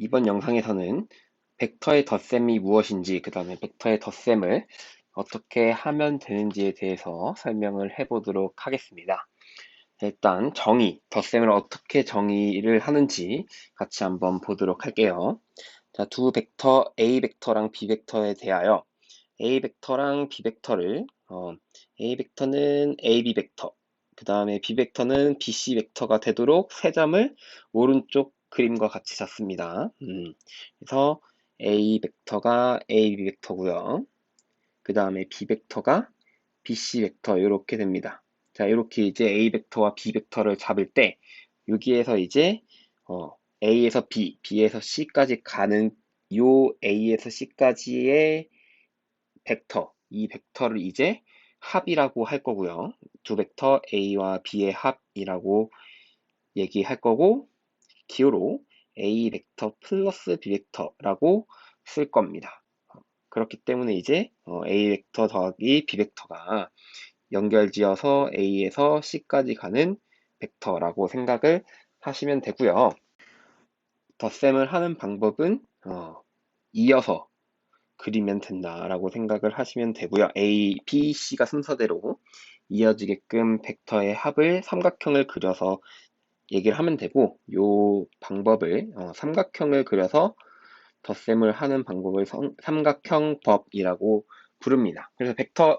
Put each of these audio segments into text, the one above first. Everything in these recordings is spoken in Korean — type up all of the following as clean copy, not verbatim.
이번 영상에서는 벡터의 덧셈이 무엇인지, 그 다음에 벡터의 덧셈을 어떻게 하면 되는지에 대해서 설명을 해보도록 하겠습니다. 일단 덧셈을 어떻게 정의를 하는지 같이 한번 보도록 할게요. 자, 두 벡터 A 벡터랑 B 벡터에 대하여 A 벡터랑 B 벡터를 A 벡터는 AB 벡터, 그 다음에 B 벡터는 BC 벡터가 되도록 세 점을 오른쪽 그림과 같이 잡습니다. 그래서 A 벡터가 AB 벡터고요. 그 다음에 B 벡터가 BC 벡터 이렇게 됩니다. 자, 이렇게 이제 A 벡터와 B 벡터를 잡을 때 여기에서 이제 A에서 B, B에서 C까지 가는 요 A에서 C까지의 이 벡터를 이제 합이라고 할 거고요. 두 벡터 A와 B의 합이라고 얘기할 거고, 기호로 A 벡터 플러스 B 벡터라고 쓸 겁니다. 그렇기 때문에 이제 A 벡터 더하기 B 벡터가 연결지어서 A에서 C까지 가는 벡터라고 생각을 하시면 되고요. 덧셈을 하는 방법은 이어서 그리면 된다라고 생각을 하시면 되고요. A, B, C가 순서대로 이어지게끔 벡터의 합을 삼각형을 그려서 얘기를 하면 되고, 요 방법을 삼각형을 그려서 덧셈을 하는 방법을 삼각형법이라고 부릅니다. 그래서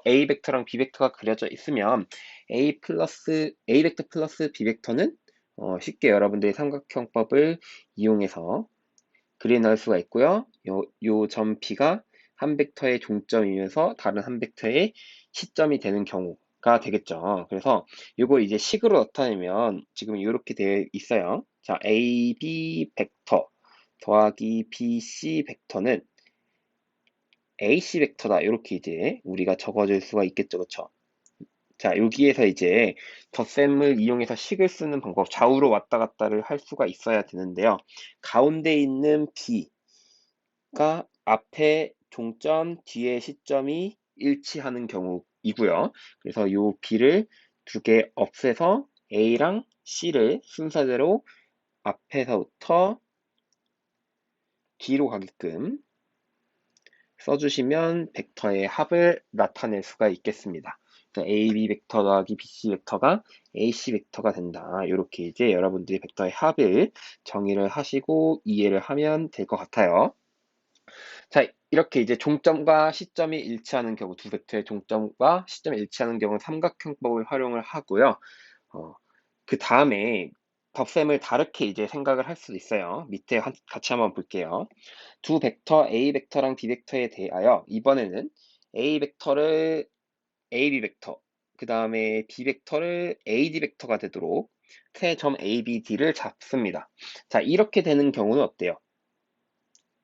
A 벡터랑 B 벡터가 그려져 있으면 A 벡터 플러스 B 벡터는 쉽게 여러분들이 삼각형법을 이용해서 그려 넣을 수가 있고요. 요 점 B가 한 벡터의 종점이면서 다른 한 벡터의 시점이 되는 경우가 되겠죠. 그래서 이걸 이제 식으로 나타내면 지금 이렇게 되어 있어요. 자, AB 벡터 더하기 BC 벡터는 AC 벡터다. 이렇게 이제 우리가 적어줄 수가 있겠죠. 그쵸? 자, 여기에서 이제 덧셈을 이용해서 식을 쓰는 방법, 좌우로 왔다 갔다를 할 수가 있어야 되는데요. 가운데 있는 B가 앞에 종점, 뒤에 시점이 일치하는 경우이고요. 그래서 요 B를 두 개 없애서 A랑 C를 순서대로 앞에서부터 뒤로 가게끔 써주시면 벡터의 합을 나타낼 수가 있겠습니다. 그래서 AB 벡터 더하기 BC 벡터가 AC 벡터가 된다. 이렇게 이제 여러분들이 벡터의 합을 정의를 하시고 이해를 하면 될 것 같아요. 자, 이렇게 이제 종점과 시점이 일치하는 경우, 두 벡터의 종점과 시점이 일치하는 경우는 삼각형법을 활용을 하고요. 그 다음에 덧셈을 다르게 이제 생각을 할 수도 있어요. 밑에 같이 한번 볼게요. 두 벡터 A 벡터랑 B 벡터에 대하여 이번에는 A 벡터를 AB 벡터, 그 다음에 B 벡터를 AD 벡터가 되도록 세 점 A, B, D를 잡습니다. 자, 이렇게 되는 경우는 어때요?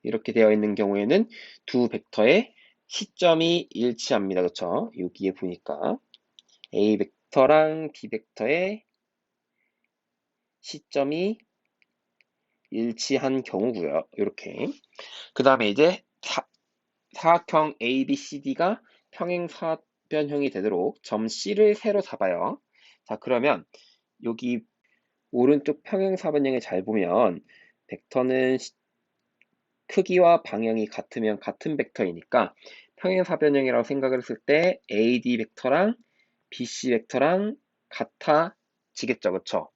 이렇게 되어 있는 경우에는 두 벡터의 시점이 일치합니다. 그렇죠? 여기에 보니까 A 벡터랑 B 벡터의 시점이 일치한 경우고요. 이렇게. 그 다음에 이제 사각형 ABCD가 평행사변형이 되도록 점 C를 세로 잡아요. 자, 그러면 여기 오른쪽 평행사변형에 잘 보면 벡터는 크기와 방향이 같으면 같은 벡터이니까 평행사변형이라고 생각을 했을 때 AD 벡터랑 BC 벡터랑 같아지겠죠, 그쵸?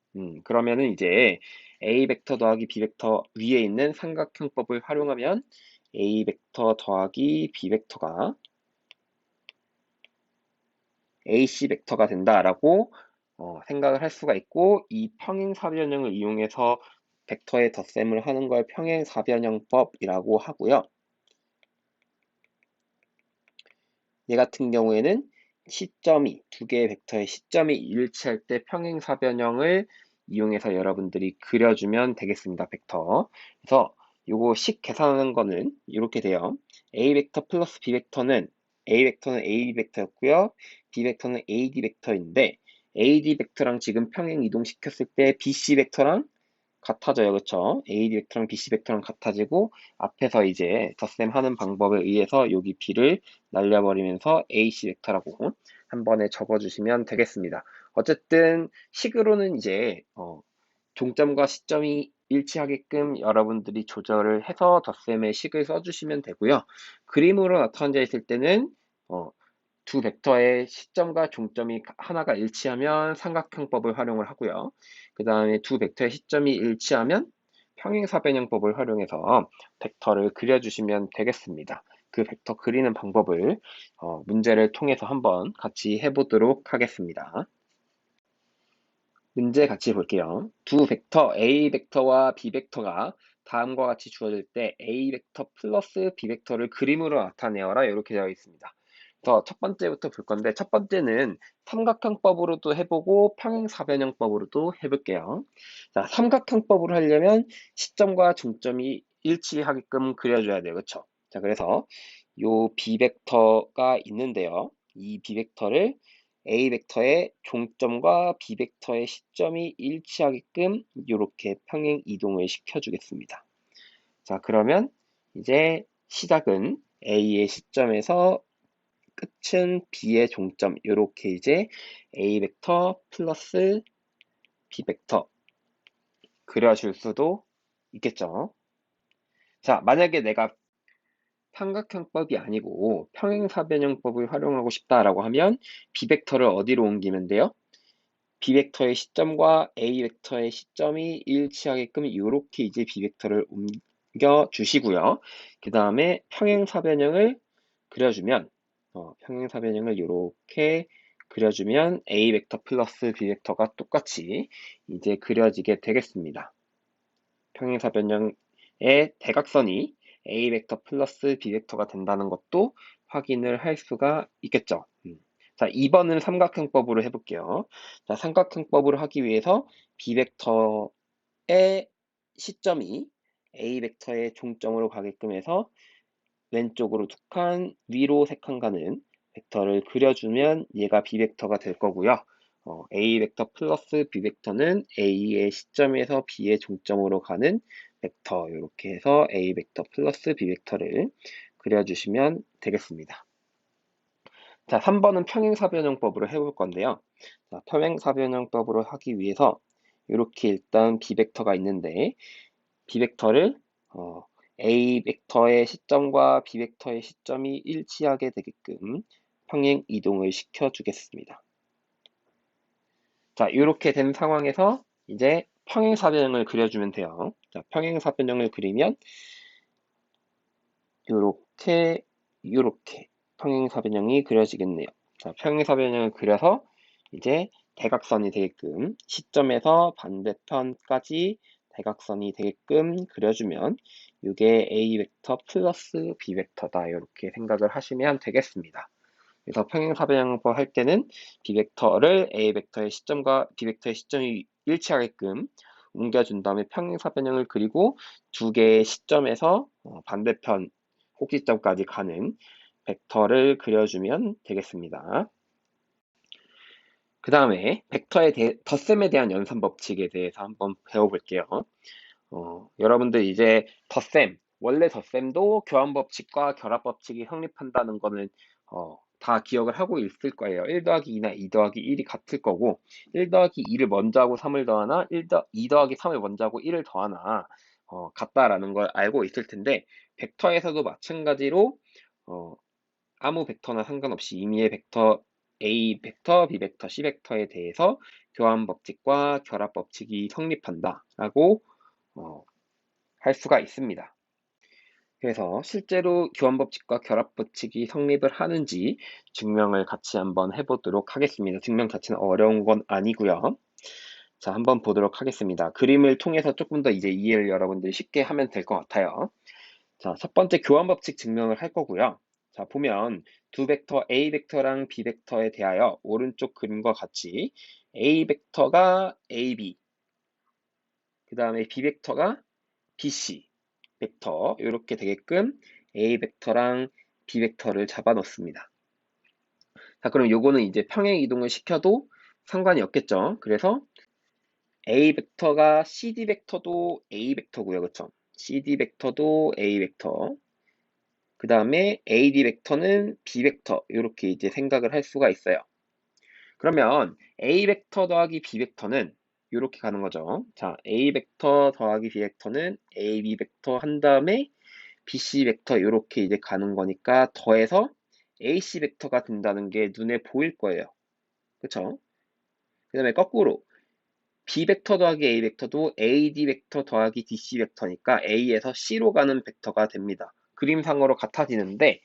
그러면은 이제 A 벡터 더하기 B 벡터 위에 있는 삼각형법을 활용하면 A 벡터 더하기 B 벡터가 AC 벡터가 된다라고 생각을 할 수가 있고, 이 평행사변형을 이용해서 벡터의 덧셈을 하는 걸 평행사변형법이라고 하고요. 얘 같은 경우에는 두 개의 벡터의 시점이 일치할 때 평행사변형을 이용해서 여러분들이 그려주면 되겠습니다. 벡터. 그래서 요거 식 계산하는 거는 이렇게 돼요. A 벡터 플러스 B 벡터는 A 벡터는 AD 벡터였고요. B 벡터는 AD 벡터인데 AD 벡터랑 지금 평행 이동시켰을 때 BC 벡터랑 같아져요. 그쵸? AD 벡터랑 BC 벡터랑 같아지고 앞에서 이제 덧셈 하는 방법에 의해서 여기 B를 날려버리면서 AC 벡터라고 한 번에 적어주시면 되겠습니다. 어쨌든 식으로는 이제 종점과 시점이 일치하게끔 여러분들이 조절을 해서 덧셈의 식을 써주시면 되고요. 그림으로 나타져 있을 때는 두 벡터의 시점과 종점이 하나가 일치하면 삼각형법을 활용을 하고요. 그 다음에 두 벡터의 시점이 일치하면 평행사변형법을 활용해서 벡터를 그려주시면 되겠습니다. 그 벡터 그리는 방법을 문제를 통해서 한번 같이 해보도록 하겠습니다. 문제 같이 볼게요. 두 벡터 A 벡터와 B 벡터가 다음과 같이 주어질 때 A 벡터 플러스 B 벡터를 그림으로 나타내어라 이렇게 되어 있습니다. 그래서 첫 번째부터 볼 건데 첫 번째는 삼각형법으로도 해보고 평행사변형법으로도 해볼게요. 자, 삼각형법으로 하려면 시점과 중점이 일치하게끔 그려줘야 돼요. 그렇죠? 자, 그래서 요 B 벡터가 있는데요. 이 B 벡터를 A 벡터의 종점과 B 벡터의 시점이 일치하게끔 이렇게 평행 이동을 시켜주겠습니다. 자, 그러면 이제 시작은 A의 시점에서 끝은 B의 종점, 이렇게 이제 A 벡터 플러스 B 벡터 그려줄 수도 있겠죠. 자, 만약에 내가 삼각형법이 아니고 평행사변형법을 활용하고 싶다라고 하면 B 벡터를 어디로 옮기면 돼요? B 벡터의 시점과 A 벡터의 시점이 일치하게끔 이렇게 이제 B 벡터를 옮겨 주시고요. 그 다음에 평행사변형을 그려주면 평행사변형을 이렇게 그려주면 A 벡터 플러스 B 벡터가 똑같이 이제 그려지게 되겠습니다. 평행사변형의 대각선이 A 벡터 플러스 B 벡터가 된다는 것도 확인을 할 수가 있겠죠. 자, 2번은 삼각형법으로 해볼게요. 자, 삼각형법으로 하기 위해서 B 벡터의 시점이 A 벡터의 종점으로 가게끔 해서 왼쪽으로 2칸, 위로 3칸 가는 벡터를 그려주면 얘가 B 벡터가 될 거고요. A 벡터 플러스 B 벡터는 A의 시점에서 B의 종점으로 가는 벡터, 이렇게 해서 A 벡터 플러스 B 벡터를 그려주시면 되겠습니다. 자, 3번은 평행사변형법으로 해볼 건데요. 자, 평행사변형법으로 하기 위해서 이렇게 일단 B 벡터가 있는데 B 벡터를 A 벡터의 시점과 B 벡터의 시점이 일치하게 되게끔 평행 이동을 시켜주겠습니다. 자, 이렇게 된 상황에서 이제 평행사변형을 그려주면 돼요. 자, 평행사변형을 그리면 이렇게 평행사변형이 그려지겠네요. 자, 평행사변형을 그려서 이제 대각선이 되게끔 시점에서 반대편까지 대각선이 되게끔 그려주면 이게 A 벡터 플러스 B 벡터다 이렇게 생각을 하시면 되겠습니다. 그래서 평행사변형법 할 때는 B 벡터를 A 벡터의 시점과 B 벡터의 시점이 일치하게끔 옮겨준 다음에 평행사변형을 그리고 두 개의 시점에서 반대편 꼭지점까지 가는 벡터를 그려주면 되겠습니다. 그 다음에 벡터의 덧셈에 대한 연산 법칙에 대해서 한번 배워볼게요. 여러분들 이제 원래 덧셈도 교환 법칙과 결합 법칙이 성립한다는 거는 다 기억을 하고 있을 거예요. 1 더하기 2나 2 더하기 1이 같을 거고 1 더하기 2를 먼저 하고 3을 더하나 2 더하기 3을 먼저 하고 1을 더하나 같다라는 걸 알고 있을 텐데 벡터에서도 마찬가지로 아무 벡터나 상관없이 임의의 벡터 A 벡터, B 벡터, C 벡터에 대해서 교환 법칙과 결합 법칙이 성립한다라고 할 수가 있습니다. 그래서 실제로 교환 법칙과 결합 법칙이 성립을 하는지 증명을 같이 한번 해보도록 하겠습니다. 증명 자체는 어려운 건 아니고요. 자, 한번 보도록 하겠습니다. 그림을 통해서 조금 더 이제 이해를 여러분들이 쉽게 하면 될 것 같아요. 자, 첫 번째 교환 법칙 증명을 할 거고요. 자, 보면 두 벡터 A 벡터랑 B 벡터에 대하여 오른쪽 그림과 같이 A 벡터가 AB, 그 다음에 B 벡터가 BC 벡터 이렇게 되게끔 A 벡터랑 B 벡터를 잡아 놓습니다. 자, 그럼 요거는 이제 평행 이동을 시켜도 상관이 없겠죠. 그래서 A 벡터가 CD 벡터도 A 벡터고요. 그쵸? CD 벡터도 A 벡터. 그 다음에 AD 벡터는 B 벡터. 이렇게 이제 생각을 할 수가 있어요. 그러면 A 벡터 더하기 B 벡터는 이렇게 가는 거죠. 자, A 벡터 더하기 B 벡터는 A, B 벡터 한 다음에 BC 벡터 이렇게 이제 가는 거니까 더해서 AC 벡터가 된다는 게 눈에 보일 거예요. 그쵸? 그 다음에 거꾸로 B 벡터 더하기 A 벡터도 AD 벡터 더하기 DC 벡터니까 A에서 C로 가는 벡터가 됩니다. 그림상으로 같아지는데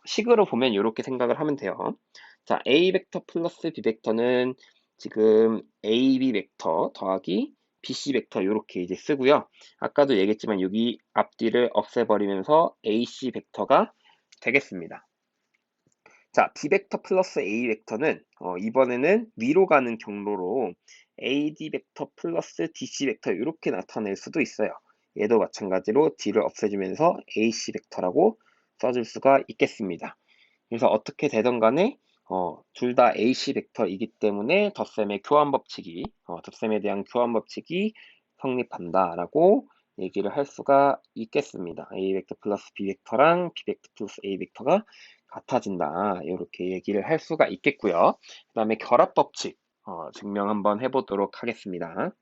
식으로 보면 이렇게 생각을 하면 돼요. 자, A 벡터 플러스 B 벡터는 지금 AB 벡터 더하기 BC 벡터 이렇게 이제 쓰고요. 아까도 얘기했지만 여기 앞뒤를 없애버리면서 AC 벡터가 되겠습니다. 자, B 벡터 플러스 A 벡터는 이번에는 위로 가는 경로로 AD 벡터 플러스 DC 벡터 이렇게 나타낼 수도 있어요. 얘도 마찬가지로 D를 없애주면서 AC 벡터라고 써줄 수가 있겠습니다. 그래서 어떻게 되든 간에 둘 다 AC 벡터이기 때문에 덧셈의 교환 법칙이 덧셈에 대한 교환 법칙이 성립한다라고 얘기를 할 수가 있겠습니다. A 벡터 플러스 B 벡터랑 B 벡터 플러스 A 벡터가 같아진다. 이렇게 얘기를 할 수가 있겠고요. 그 다음에 결합 법칙 증명 한번 해보도록 하겠습니다.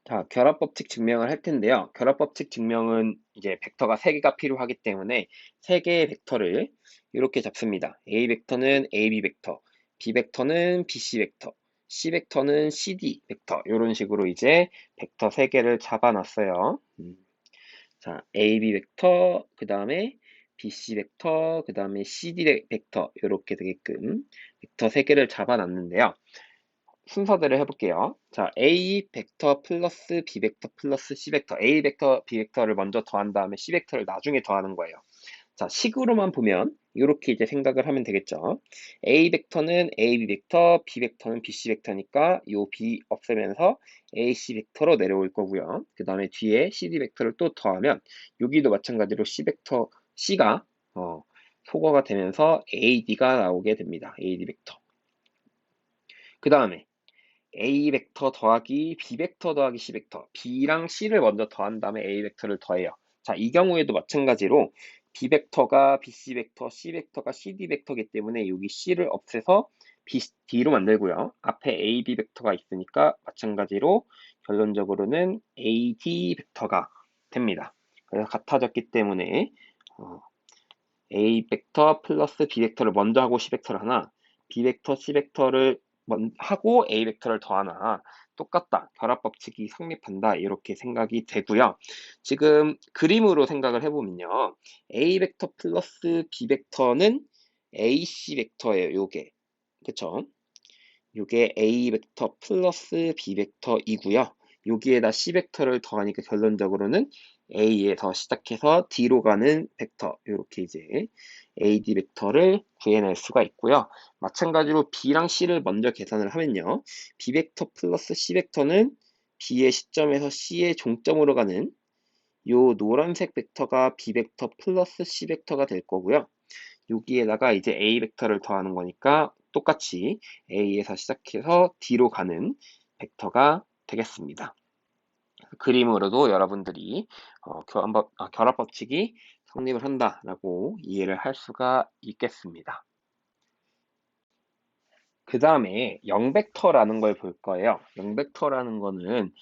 자, 결합 법칙 증명을 할 텐데요. 결합 법칙 증명은 이제 벡터가 3개가 필요하기 때문에 3개의 벡터를 이렇게 잡습니다. A 벡터는 AB 벡터, B 벡터는 BC 벡터, C 벡터는 CD 벡터 이런 식으로 이제 벡터 3개를 잡아놨어요. 자, AB 벡터, 그 다음에 BC 벡터, 그 다음에 CD 벡터 이렇게 되게끔 벡터 3개를 잡아놨는데요. 순서대로 해볼게요. 자, A 벡터 플러스 B 벡터 플러스 C 벡터, A 벡터, B 벡터를 먼저 더한 다음에 C 벡터를 나중에 더하는 거예요. 자, 식으로만 보면 이렇게 이제 생각을 하면 되겠죠. A 벡터는 AB 벡터, B 벡터는 BC 벡터니까 요 B 없애면서 AC 벡터로 내려올 거고요. 그 다음에 뒤에 CD 벡터를 또 더하면 여기도 마찬가지로 C 벡터, C가 소거가 되면서 AD가 나오게 됩니다. AD 벡터. 그 다음에 A 벡터 더하기 B 벡터 더하기 C 벡터, B랑 C를 먼저 더한 다음에 A 벡터를 더해요. 자, 이 경우에도 마찬가지로 B 벡터가 BC 벡터, C 벡터가 CD 벡터이기 때문에 여기 C를 없애서 D로 만들고요. 앞에 AB 벡터가 있으니까 마찬가지로 결론적으로는 AD 벡터가 됩니다. 그래서 같아졌기 때문에 A 벡터 플러스 B 벡터를 먼저 하고 C 벡터를 하나, B 벡터, C 벡터를 하고 A 벡터를 더하나 똑같다. 결합 법칙이 성립한다. 이렇게 생각이 되고요. 지금 그림으로 생각을 해보면요. A 벡터 플러스 B 벡터는 AC 벡터예요. 요게. 그쵸? 요게 A 벡터 플러스 B 벡터이고요. 여기에다 C 벡터를 더하니까 결론적으로는 A에서 시작해서 D로 가는 벡터 이렇게 이제 AD 벡터를 구해낼 수가 있고요. 마찬가지로 B랑 C를 먼저 계산을 하면요. B 벡터 플러스 C 벡터는 B의 시점에서 C의 종점으로 가는 요 노란색 벡터가 B 벡터 플러스 C 벡터가 될 거고요. 여기에다가 이제 A 벡터를 더하는 거니까 똑같이 A에서 시작해서 D로 가는 벡터가 되겠습니다. 그림으로도 여러분들이 결합 법칙이 성립을 한다라고 이해를 할 수가 있겠습니다. 그 다음에 0벡터라는 걸 볼 거예요. 0벡터라는 거는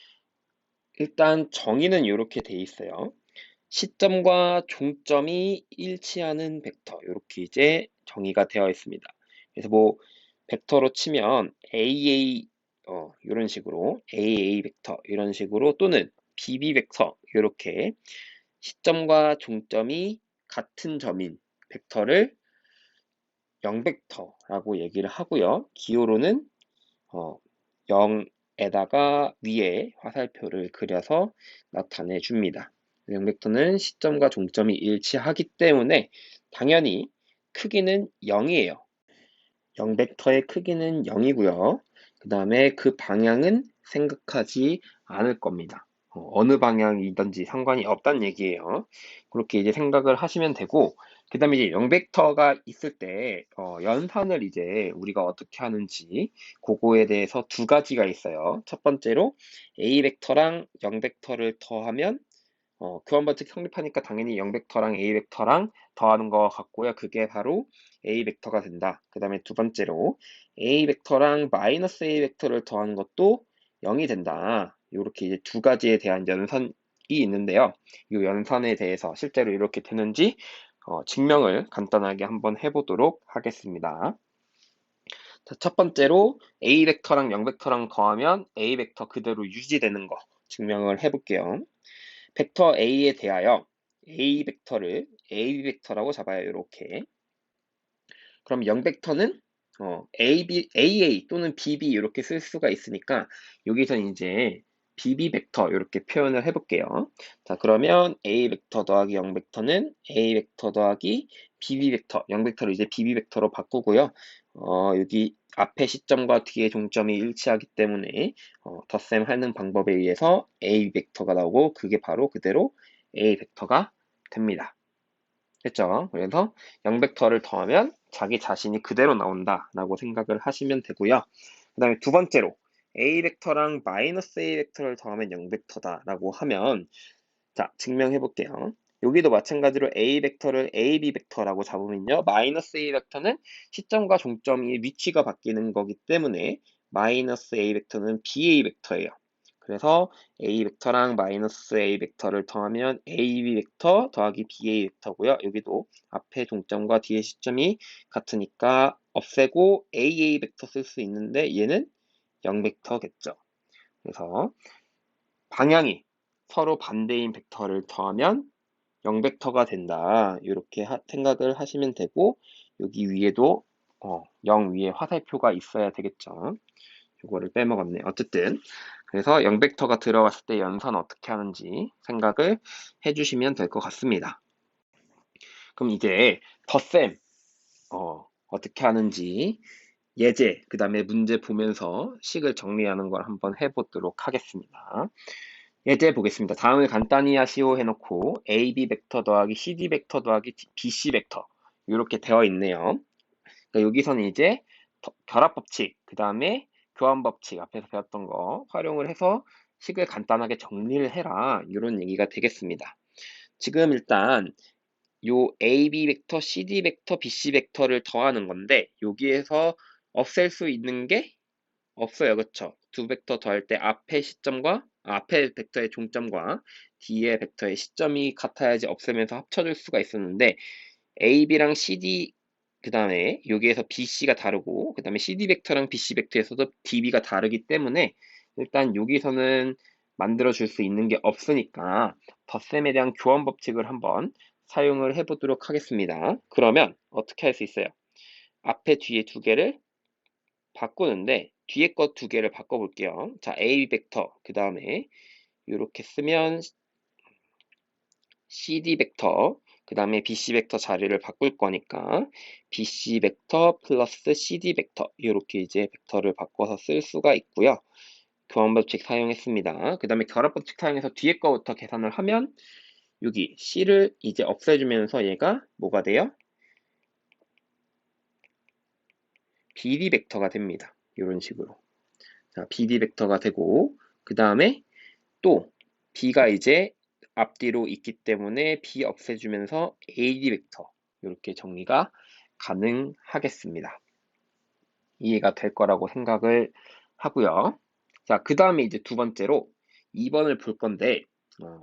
일단 정의는 이렇게 돼 있어요. 시점과 종점이 일치하는 벡터 이렇게 이제 정의가 되어 있습니다. 그래서 뭐 벡터로 치면 AA 이런 식으로 AA 벡터 이런 식으로 또는 BB 벡터 이렇게 시점과 종점이 같은 점인 벡터를 0벡터라고 얘기를 하고요. 기호로는 0에다가 위에 화살표를 그려서 나타내 줍니다. 0벡터는 시점과 종점이 일치하기 때문에 당연히 크기는 0이에요. 0벡터의 크기는 0이고요. 그 다음에 그 방향은 생각하지 않을 겁니다. 어느 방향이든지 상관이 없다는 얘기예요. 그렇게 이제 생각을 하시면 되고, 그 다음에 이제 0벡터가 있을 때, 연산을 이제 우리가 어떻게 하는지, 그거에 대해서 두 가지가 있어요. 첫 번째로 A 벡터랑 0벡터를 더하면 교환 법칙 성립하니까 당연히 0벡터랑 A 벡터랑 더하는 거 같고요. 그게 바로 A 벡터가 된다. 그 다음에 두 번째로 A 벡터랑 마이너스 A 벡터를 더하는 것도 0이 된다. 이렇게 이제 두 가지에 대한 연산이 있는데요. 이 연산에 대해서 실제로 이렇게 되는지 증명을 간단하게 한번 해보도록 하겠습니다. 자, 첫 번째로 A 벡터랑 0벡터랑 더하면 A 벡터 그대로 유지되는 거 증명을 해볼게요. 벡터 A에 대하여 A 벡터를 A 벡터라고 잡아요. 이렇게. 그럼 0벡터는 AA 또는 BB 이렇게 쓸 수가 있으니까 여기서 이제 BB 벡터 이렇게 표현을 해볼게요. 자, 그러면 A 벡터 더하기 0벡터는 A 벡터 더하기 BB 벡터, 0벡터를 이제 BB 벡터로 바꾸고요. 여기 앞에 시점과 뒤에 종점이 일치하기 때문에 덧셈 하는 방법에 의해서 A 벡터가 나오고 그게 바로 그대로 A 벡터가 됩니다. 됐죠? 그래서 0벡터를 더하면 자기 자신이 그대로 나온다 라고 생각을 하시면 되고요. 그 다음에 두 번째로 A 벡터랑 마이너스 A 벡터를 더하면 0벡터다 라고 하면 자, 증명해 볼게요. 여기도 마찬가지로 A 벡터를 AB 벡터라고 잡으면요. 마이너스 A 벡터는 시점과 종점이 위치가 바뀌는 거기 때문에 마이너스 A 벡터는 BA 벡터예요. 그래서 A 벡터랑 마이너스 A 벡터를 더하면 AB 벡터 더하기 BA 벡터고요. 여기도 앞에 종점과 뒤에 시점이 같으니까 없애고 AA 벡터 쓸 수 있는데 얘는 0벡터겠죠. 그래서 방향이 서로 반대인 벡터를 더하면 0벡터가 된다. 이렇게 생각을 하시면 되고 여기 위에도 0 위에 화살표가 있어야 되겠죠. 이거를 빼먹었네. 어쨌든 그래서 0벡터가 들어갔을 때 연산 어떻게 하는지 생각을 해주시면 될 것 같습니다. 그럼 이제 덧셈 어떻게 하는지 예제, 그 다음에 문제 보면서 식을 정리하는 걸 한번 해보도록 하겠습니다. 예제 보겠습니다. 다음을 간단히 하시오 해놓고 AB 벡터 더하기 CD 벡터 더하기 BC 벡터 이렇게 되어 있네요. 그러니까 여기서는 이제 결합 법칙, 그 다음에 교환 법칙 앞에서 배웠던 거 활용을 해서 식을 간단하게 정리를 해라 이런 얘기가 되겠습니다. 지금 일단 요 AB 벡터, CD 벡터, BC 벡터를 더하는 건데 여기에서 없앨 수 있는 게 없어요. 그쵸? 두 벡터 더할 때 앞에 벡터의 종점과 뒤에 벡터의 시점이 같아야지 없애면서 합쳐줄 수가 있었는데 AB랑 CD 그 다음에 여기에서 BC가 다르고 그 다음에 CD 벡터랑 BC 벡터에서도 DB가 다르기 때문에 일단 여기서는 만들어 줄 수 있는 게 없으니까 덧셈에 대한 교환 법칙을 한번 사용을 해 보도록 하겠습니다. 그러면 어떻게 할 수 있어요? 앞에 뒤에 두 개를 바꾸는데 뒤에 것 두 개를 바꿔볼게요. 자, A 벡터 그 다음에 이렇게 쓰면 CD 벡터 그 다음에 BC 벡터 자리를 바꿀 거니까 BC 벡터 플러스 CD 벡터 이렇게 이제 벡터를 바꿔서 쓸 수가 있고요. 교환 법칙 사용했습니다. 그 다음에 결합 법칙 사용해서 뒤에 거부터 계산을 하면 여기 C를 이제 없애주면서 얘가 뭐가 돼요? BD 벡터가 됩니다. 이런 식으로. 자, BD 벡터가 되고 그 다음에 또 B가 이제 앞뒤로 있기 때문에 B 없애주면서 AD 벡터 이렇게 정리가 가능하겠습니다. 이해가 될 거라고 생각을 하고요. 자, 그 다음에 이제 두 번째로 2번을 볼 건데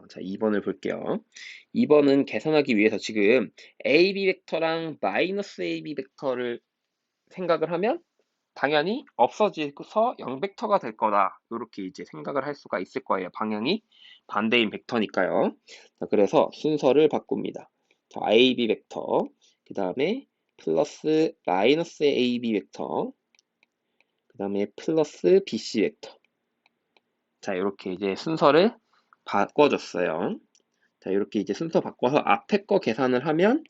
자, 2번을 볼게요. 2번은 계산하기 위해서 지금 AB 벡터랑 마이너스 AB 벡터를 생각을 하면 당연히 없어져서 0벡터가 될 거다. 이렇게 이제 생각을 할 수가 있을 거예요. 방향이 반대인 벡터니까요. 자, 그래서 순서를 바꿉니다. 자, AB 벡터, 그 다음에 플러스 마이너스 AB 벡터, 그 다음에 플러스 BC 벡터. 자, 이렇게 이제 순서를 바꿔줬어요. 자, 이렇게 이제 순서 바꿔서 앞에 거 계산을 하면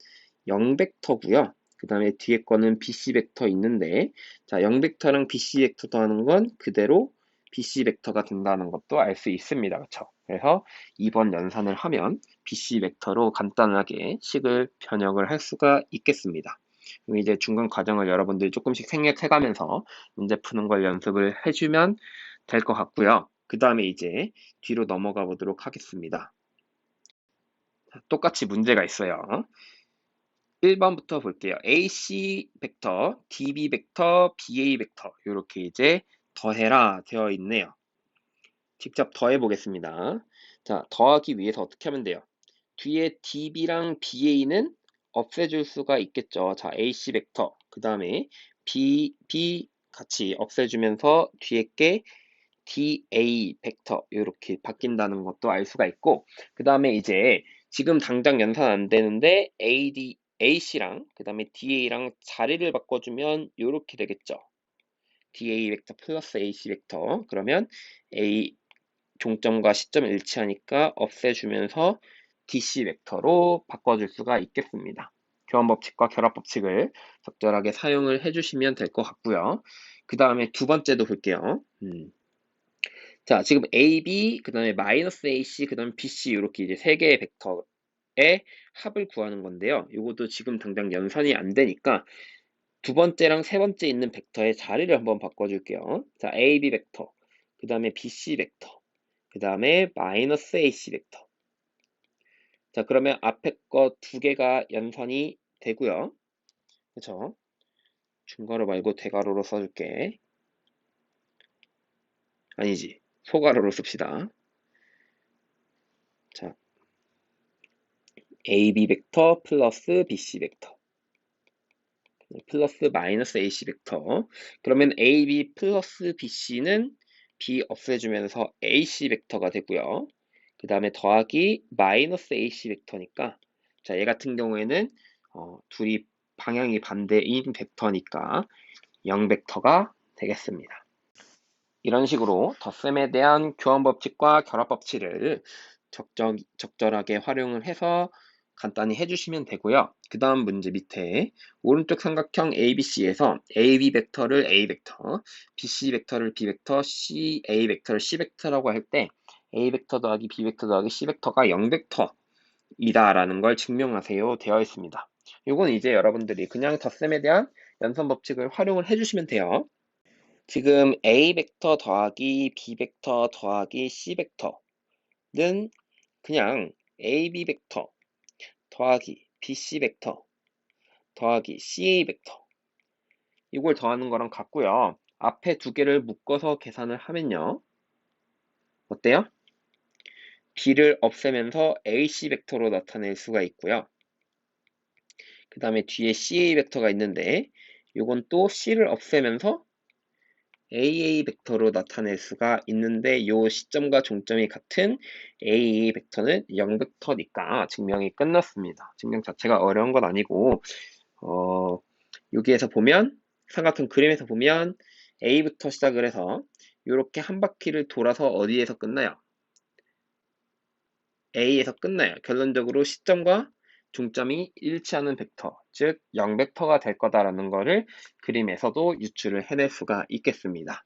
0벡터고요. 그 다음에 뒤에 거는 BC 벡터 있는데 자, 0벡터랑 BC 벡터 더하는 건 그대로 BC 벡터가 된다는 것도 알 수 있습니다. 그렇죠? 그래서 2번 연산을 하면 BC 벡터로 간단하게 식을 변형을 할 수가 있겠습니다. 그럼 이제 중간 과정을 여러분들이 조금씩 생략해가면서 문제 푸는 걸 연습을 해주면 될 것 같고요. 그 다음에 이제 뒤로 넘어가 보도록 하겠습니다. 똑같이 문제가 있어요. 1번부터 볼게요. AC 벡터, DB 벡터, BA 벡터 이렇게 이제 더해라 되어 있네요. 직접 더해 보겠습니다. 자, 더하기 위해서 어떻게 하면 돼요? 뒤에 DB랑 BA는 없애줄 수가 있겠죠. 자, AC 벡터, 그 다음에 B 같이 없애주면서 뒤에 게 DA 벡터 이렇게 바뀐다는 것도 알 수가 있고, 그 다음에 이제 지금 당장 연산 안 되는데 AC랑 그 다음에 DA랑 자리를 바꿔주면 이렇게 되겠죠. DA 벡터 플러스 AC 벡터. 그러면 A 종점과 시점을 일치하니까 없애주면서 DC 벡터로 바꿔줄 수가 있겠습니다. 교환 법칙과 결합 법칙을 적절하게 사용을 해주시면 될 것 같고요. 그 다음에 두 번째도 볼게요. 자, 지금 AB, 그 다음에 마이너스 AC, 그 다음에 BC 이렇게 이제 세 개의 벡터의 합을 구하는 건데요. 이것도 지금 당장 연산이 안 되니까 두 번째랑 세 번째 있는 벡터의 자리를 한번 바꿔줄게요. 자, AB 벡터, 그 다음에 BC 벡터, 그 다음에 마이너스 AC 벡터. 자, 그러면 앞에 거 두 개가 연산이 되고요. 그쵸? 중괄호 말고 대괄호로 써줄게. 아니지, 소괄호로 씁시다. 자, AB 벡터 플러스 BC 벡터 플러스 마이너스 AC 벡터. 그러면 AB 플러스 BC는 B 없애주면서 AC 벡터가 되고요. 그 다음에 더하기 마이너스 AC 벡터니까, 자, 얘 같은 경우에는 둘이 방향이 반대인 벡터니까 0 벡터가 되겠습니다. 이런 식으로 덧셈에 대한 교환 법칙과 결합 법칙을 적절하게 활용을 해서 간단히 해주시면 되고요. 그 다음 문제 밑에 오른쪽 삼각형 ABC에서 AB 벡터를 A 벡터, BC 벡터를 B 벡터, CA 벡터를 C 벡터라고 할 때 A 벡터 더하기 B 벡터 더하기 C 벡터가 0 벡터이다라는 걸 증명하세요 되어 있습니다. 이건 이제 여러분들이 그냥 덧셈에 대한 연산 법칙을 활용을 해주시면 돼요. 지금 A 벡터 더하기 B 벡터 더하기 C 벡터는 그냥 AB 벡터 더하기 BC 벡터 더하기 CA 벡터 이걸 더하는 거랑 같고요. 앞에 두 개를 묶어서 계산을 하면요. 어때요? B를 없애면서 AC 벡터로 나타낼 수가 있고요. 그 다음에 뒤에 CA 벡터가 있는데 이건 또 C를 없애면서 AA 벡터로 나타낼 수가 있는데 이 시점과 종점이 같은 AA 벡터는 0 벡터니까 증명이 끝났습니다. 증명 자체가 어려운 건 아니고 여기에서 보면 삼각형 그림에서 보면 A부터 시작을 해서 이렇게 한 바퀴를 돌아서 어디에서 끝나요? A에서 끝나요. 결론적으로 시점과 중점이 일치하는 벡터, 즉 0 벡터가 될 거다라는 거를 그림에서도 유추를 해낼 수가 있겠습니다.